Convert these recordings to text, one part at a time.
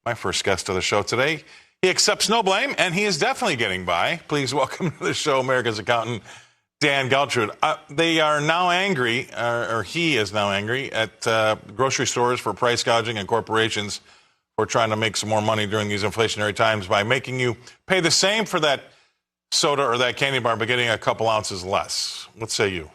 My first guest of the show today. He accepts no blame, and he is definitely getting by. Please welcome to the show America's accountant, Dan Geltrude. They are now angry, or he is now angry, at grocery stores for price gouging and corporations for trying to make some more money during these inflationary times by making you pay the same for that soda or that candy bar, but getting a couple ounces less. What say you?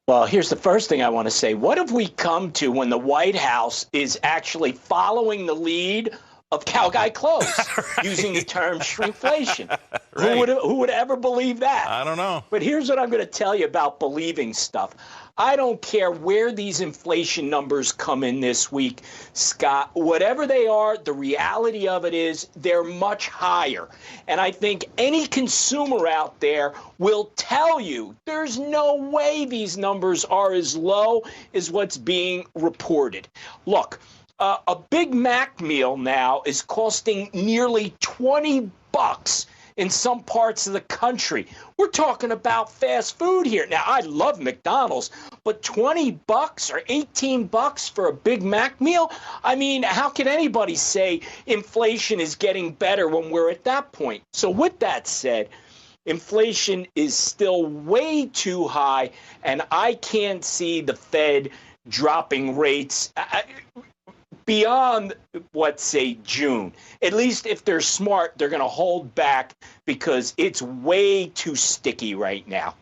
Well, here's the first thing I want to say. What have we come to when the White House is actually following the lead of cowguy clothes, right, using the term shrinkflation? Right. Who would ever believe that? I don't know. But here's what I'm going to tell you about believing stuff. I don't care where these inflation numbers come in this week, Scott. Whatever they are, the reality of it is they're much higher. And I think any consumer out there will tell you there's no way these numbers are as low as what's being reported. Look, a Big Mac meal now is costing nearly $20 in some parts of the country. We're talking about fast food here. Now, I love McDonald's, but $20 or $18 for a Big Mac meal? I mean, how can anybody say inflation is getting better when we're at that point? So with that said, inflation is still way too high, and I can't see the Fed dropping rates beyond, let's say, June. At least if they're smart, they're going to hold back because it's way too sticky right now.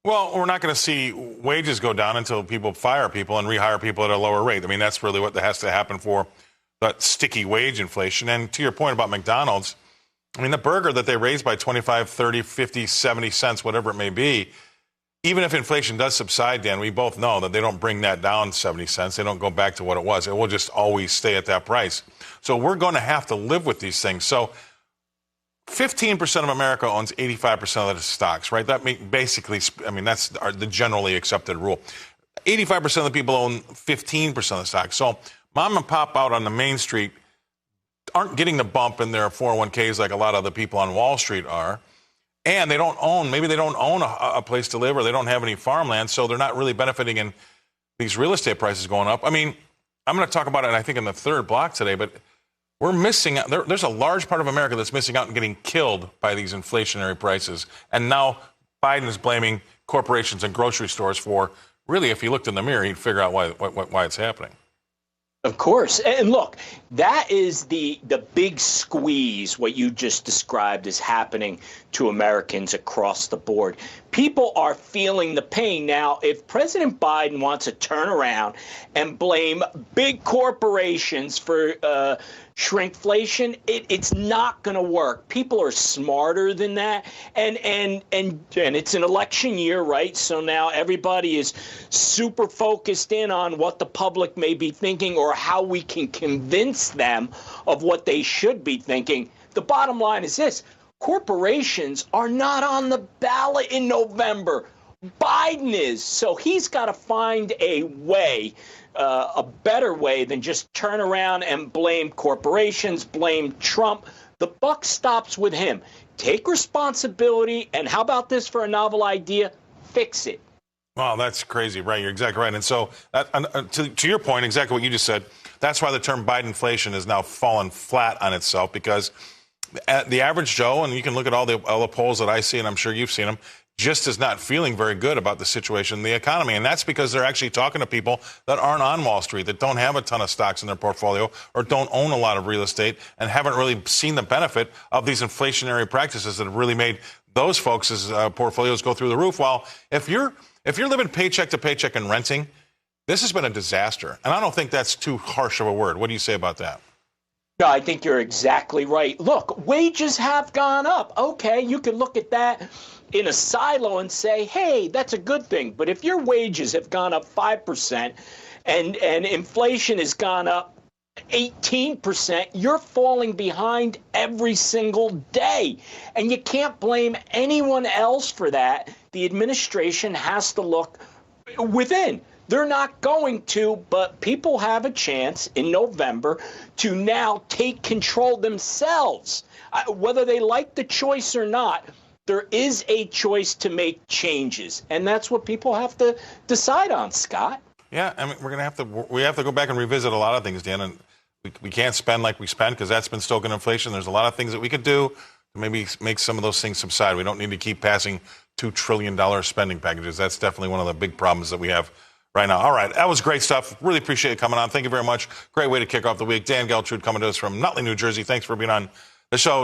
Well, we're not going to see wages go down until people fire people and rehire people at a lower rate. I mean, that's really what has to happen for that sticky wage inflation. And to your point about McDonald's, I mean, the burger that they raised by 25, 30, 50, 70 cents, whatever it may be, even if inflation does subside, Dan, we both know that they don't bring that down 70 cents. They don't go back to what it was. It will just always stay at that price. So we're going to have to live with these things. So 15% of America owns 85% of the stocks, right? That basically, I mean, that's the generally accepted rule. 85% of the people own 15% of the stocks. So mom and pop out on the main street aren't getting the bump in their 401ks like a lot of the people on Wall Street are. And they don't own, maybe they don't own a place to live, or they don't have any farmland, so they're not really benefiting in these real estate prices going up. I mean, I'm going to talk about it, I think, in the third block today, but we're missing out. There's a large part of America that's missing out and getting killed by these inflationary prices. And now Biden is blaming corporations and grocery stores for, really, if he looked in the mirror, he'd figure out why it's happening. Of course. And look, that is the big squeeze, what you just described is happening to Americans across the board. People are feeling the pain. Now, if President Biden wants to turn around and blame big corporations for shrinkflation, it's not going to work. People are smarter than that. And it's an election year, right? So now everybody is super focused in on what the public may be thinking or how we can convince them of what they should be thinking. The bottom line is this: corporations are not on the ballot in November. Biden is. So he's got to find a way, a better way than just turn around and blame corporations, blame Trump. The buck stops with him. Take responsibility, and how about this for a novel idea? Fix it. Wow, that's crazy, right? You're exactly right. And so, to your point, exactly what you just said, that's why the term Bidenflation has now fallen flat on itself, because the average Joe, and you can look at all the polls that I see, and I'm sure you've seen them, just is not feeling very good about the situation in the economy. And that's because they're actually talking to people that aren't on Wall Street, that don't have a ton of stocks in their portfolio or don't own a lot of real estate and haven't really seen the benefit of these inflationary practices that have really made those folks' portfolios go through the roof. While if you're living paycheck to paycheck and renting, this has been a disaster. And I don't think that's too harsh of a word. What do you say about that? No, I think you're exactly right. Look, wages have gone up. Okay, you can look at that in a silo and say, hey, that's a good thing. But if your wages have gone up 5% and inflation has gone up 18%, you're falling behind every single day. And you can't blame anyone else for that. The administration has to look within. They're not going to, but people have a chance in November to now take control themselves. Whether they like the choice or not, there is a choice to make changes. And that's what people have to decide on, Scott. Yeah, I mean, we have to go back and revisit a lot of things, Dan. And We can't spend like we spend because that's been stoking inflation. There's a lot of things that we could do to maybe make some of those things subside. We don't need to keep passing $2 trillion spending packages. That's definitely one of the big problems that we have right now. All right, that was great stuff. Really appreciate you coming on. Thank you very much. Great way to kick off the week. Dan Geltrude coming to us from Nutley, New Jersey. Thanks for being on the show.